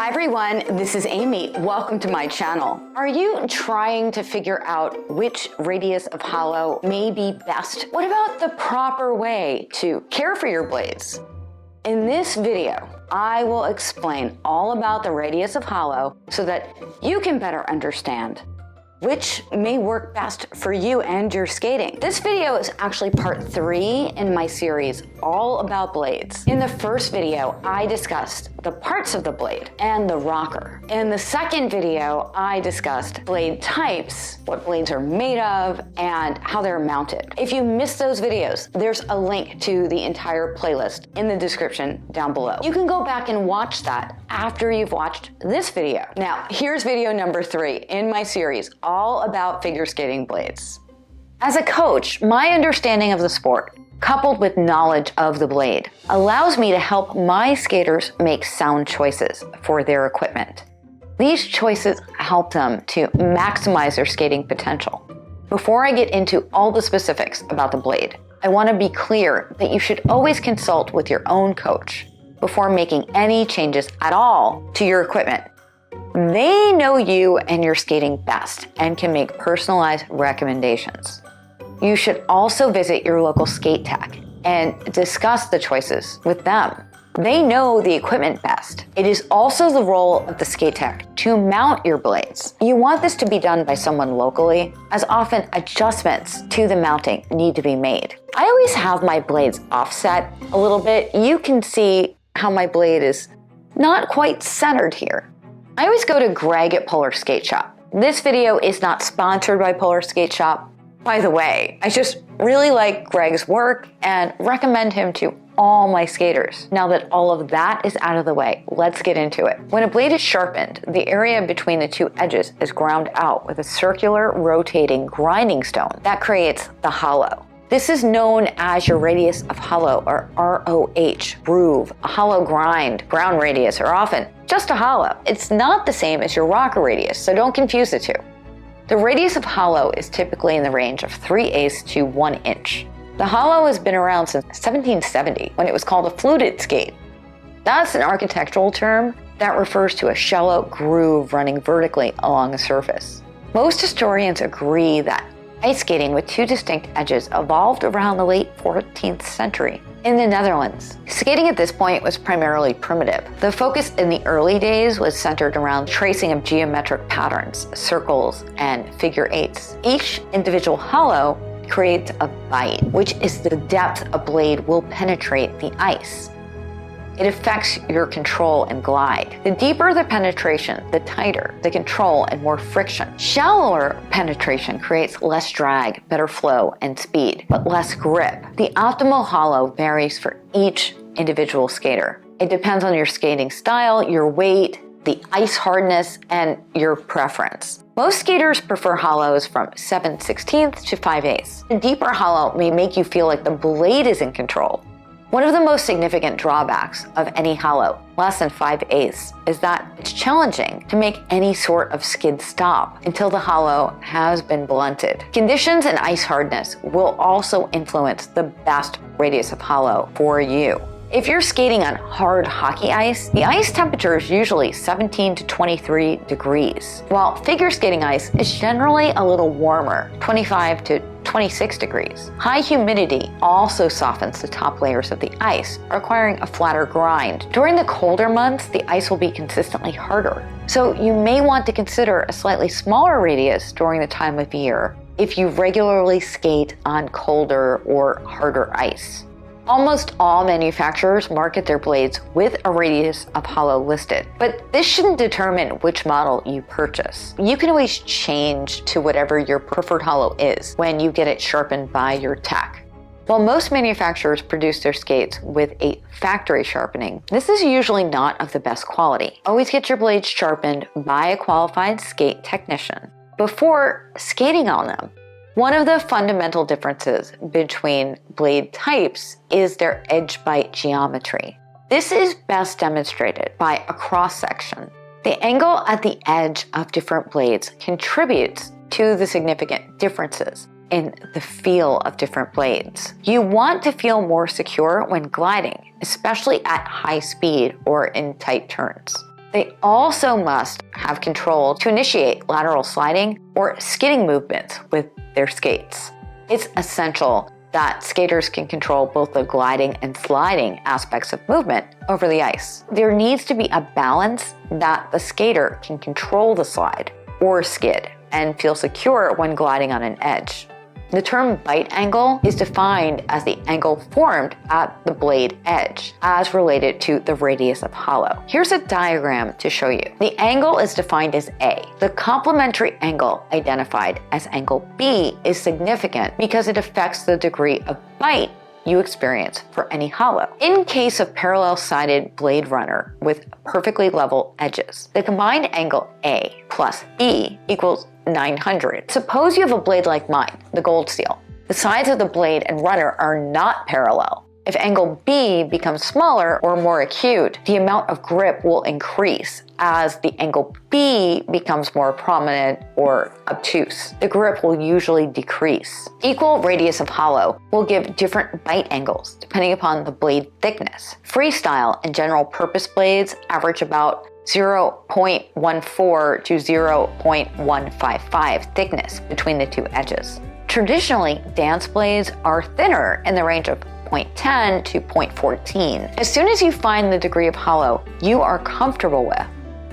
Hi everyone, this is Amy. Welcome to my channel. Are you trying to figure out which radius of hollow may be best? What about the proper way to care for your blades? In this video, I will explain all about the radius of hollow so that you can better understand which may work best for you and your skating. This video is actually part 3 in my series all about blades. In the first video, I discussed the parts of the blade and the rocker. In the second video, I discussed blade types, what blades are made of, and how they're mounted. If you missed those videos, there's a link to the entire playlist in the description down below. You can go back and watch that after you've watched this video. Now, here's video number 3 in my series, all about figure skating blades. As a coach, my understanding of the sport, coupled with knowledge of the blade, allows me to help my skaters make sound choices for their equipment. These choices help them to maximize their skating potential. Before I get into all the specifics about the blade, I want to be clear that you should always consult with your own coach before making any changes at all to your equipment. They know you and your skating best and can make personalized recommendations. You should also visit your local skate tech and discuss the choices with them. They know the equipment best. It is also the role of the skate tech to mount your blades. You want this to be done by someone locally, as often adjustments to the mounting need to be made. I always have my blades offset a little bit. You can see how my blade is not quite centered here. I always go to Greg at Polar Skate Shop. This video is not sponsored by Polar Skate Shop. By the way, I just really like Greg's work and recommend him to all my skaters. Now that all of that is out of the way, let's get into it. When a blade is sharpened, the area between the two edges is ground out with a circular rotating grinding stone that creates the hollow. This is known as your radius of hollow, or RoH, groove. A hollow ground radius, or often just a hollow. It's not the same as your rocker radius, so don't confuse the two. The radius of hollow is typically in the range of 3/8 to 1 inch. The hollow has been around since 1770, when it was called a fluted skate. That's an architectural term that refers to a shallow groove running vertically along the surface. Most historians agree that ice skating with two distinct edges evolved around the late 14th century in the Netherlands. Skating at this point was primarily primitive. The focus in the early days was centered around tracing of geometric patterns, circles, and figure eights. Each individual hollow creates a bite, which is the depth a blade will penetrate the ice. It affects your control and glide. The deeper the penetration, the tighter the control and more friction. Shallower penetration creates less drag, better flow and speed, but less grip. The optimal hollow varies for each individual skater. It depends on your skating style, your weight, the ice hardness, and your preference. Most skaters prefer hollows from 7/16 to 5/8. A deeper hollow may make you feel like the blade is in control. One of the most significant drawbacks of any hollow, less than 5/8, is that it's challenging to make any sort of skid stop until the hollow has been blunted. Conditions and ice hardness will also influence the best radius of hollow for you. If you're skating on hard hockey ice, the ice temperature is usually 17 to 23 degrees, while figure skating ice is generally a little warmer, 25 to 26 degrees. High humidity also softens the top layers of the ice, requiring a flatter grind. During the colder months, the ice will be consistently harder. So you may want to consider a slightly smaller radius during the time of year if you regularly skate on colder or harder ice. Almost all manufacturers market their blades with a radius of hollow listed, but this shouldn't determine which model you purchase. You can always change to whatever your preferred hollow is when you get it sharpened by your tech. While most manufacturers produce their skates with a factory sharpening, this is usually not of the best quality. Always get your blades sharpened by a qualified skate technician before skating on them. One of the fundamental differences between blade types is their edge bite geometry. This is best demonstrated by a cross-section. The angle at the edge of different blades contributes to the significant differences in the feel of different blades. You want to feel more secure when gliding, especially at high speed or in tight turns. They also must have control to initiate lateral sliding or skidding movements with their skates. It's essential that skaters can control both the gliding and sliding aspects of movement over the ice. There needs to be a balance that the skater can control the slide or skid and feel secure when gliding on an edge. The term bite angle is defined as the angle formed at the blade edge as related to the radius of hollow. Here's a diagram to show you. The angle is defined as A. The complementary angle identified as angle B is significant because it affects the degree of bite you experience for any hollow. In case of parallel-sided blade runner with perfectly level edges, the combined angle A plus B equals 900. Suppose you have a blade like mine, the gold steel. The sides of the blade and runner are not parallel. If angle B becomes smaller or more acute, the amount of grip will increase as the angle B becomes more prominent or obtuse. The grip will usually decrease. Equal radius of hollow will give different bite angles depending upon the blade thickness. Freestyle and general purpose blades average about 0.14 to 0.155 thickness between the two edges. Traditionally, dance blades are thinner in the range of 0.10 to 0.14. As soon as you find the degree of hollow you are comfortable with,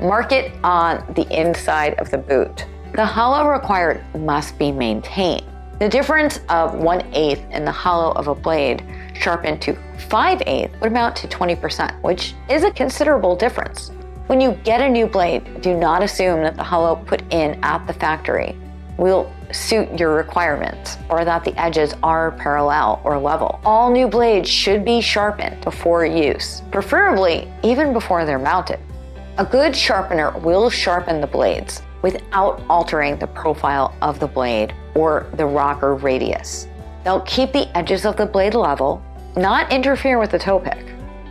mark it on the inside of the boot. The hollow required must be maintained. The difference of 1/8 in the hollow of a blade sharpened to 5/8 would amount to 20%, which is a considerable difference. When you get a new blade, do not assume that the hollow put in at the factory will suit your requirements or that the edges are parallel or level. All new blades should be sharpened before use, preferably even before they're mounted. A good sharpener will sharpen the blades without altering the profile of the blade or the rocker radius. They'll keep the edges of the blade level, not interfere with the toe pick.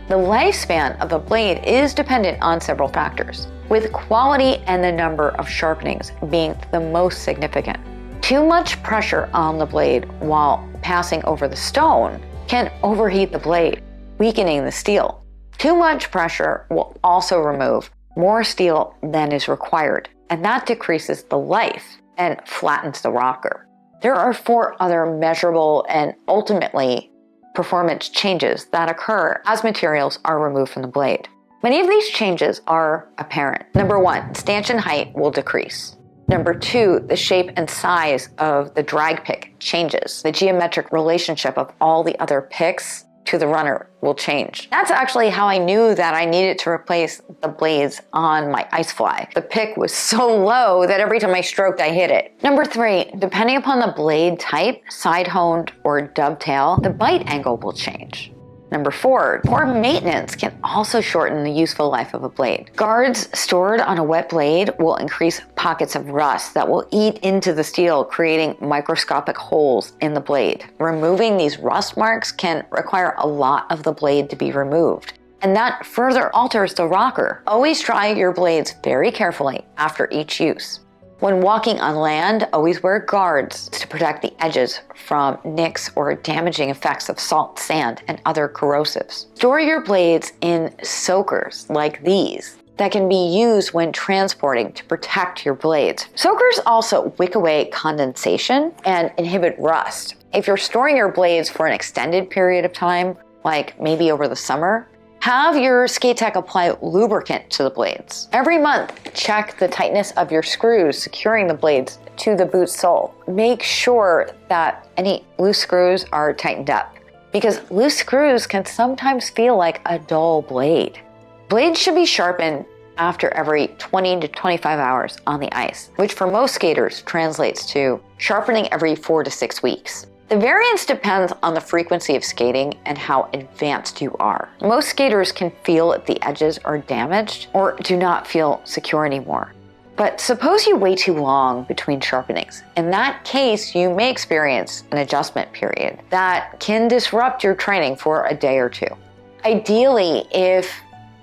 The lifespan of the blade is dependent on several factors, with quality and the number of sharpenings being the most significant. Too much pressure on the blade while passing over the stone can overheat the blade, weakening the steel. Too much pressure will also remove more steel than is required, and that decreases the life and flattens the rocker. There are 4 other measurable and ultimately performance changes that occur as materials are removed from the blade. Many of these changes are apparent. Number 1, stanchion height will decrease. Number 2, the shape and size of the drag pick changes. The geometric relationship of all the other picks to the runner will change. That's actually how I knew that I needed to replace the blades on my ice fly. The pick was so low that every time I stroked, I hit it. Number 3, depending upon the blade type, side honed or dovetail, the bite angle will change. Number 4, poor maintenance can also shorten the useful life of a blade. Guards stored on a wet blade will increase pockets of rust that will eat into the steel, creating microscopic holes in the blade. Removing these rust marks can require a lot of the blade to be removed, and that further alters the rocker. Always dry your blades very carefully after each use. When walking on land, always wear guards to protect the edges from nicks or damaging effects of salt, sand, and other corrosives. Store your blades in soakers like these that can be used when transporting to protect your blades. Soakers also wick away condensation and inhibit rust. If you're storing your blades for an extended period of time, like maybe over the summer, have your skate tech apply lubricant to the blades. Every month, check the tightness of your screws securing the blades to the boot sole. Make sure that any loose screws are tightened up, because loose screws can sometimes feel like a dull blade. Blades should be sharpened after every 20 to 25 hours on the ice, which for most skaters translates to sharpening every 4 to 6 weeks. The variance depends on the frequency of skating and how advanced you are. Most skaters can feel if the edges are damaged or do not feel secure anymore. But suppose you wait too long between sharpenings. In that case, you may experience an adjustment period that can disrupt your training for a day or 2. Ideally, if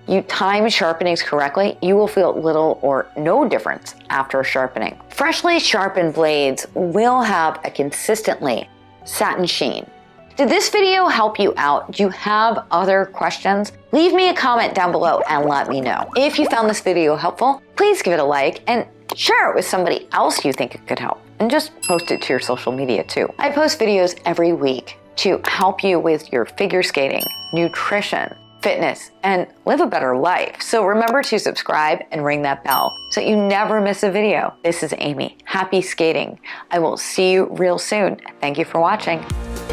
you time sharpenings correctly, you will feel little or no difference after sharpening. Freshly sharpened blades will have a consistently satin sheen, Did this video help you out? Do you have other questions? Leave me a comment down below and let me know. If you found this video helpful, please give it a like and share it with somebody else you think it could help. And just post it to your social media too. I post videos every week to help you with your figure skating, nutrition, fitness, and live a better life. So remember to subscribe and ring that bell so you never miss a video. This is Aimee. Happy skating. I will see you real soon. Thank you for watching.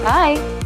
Bye.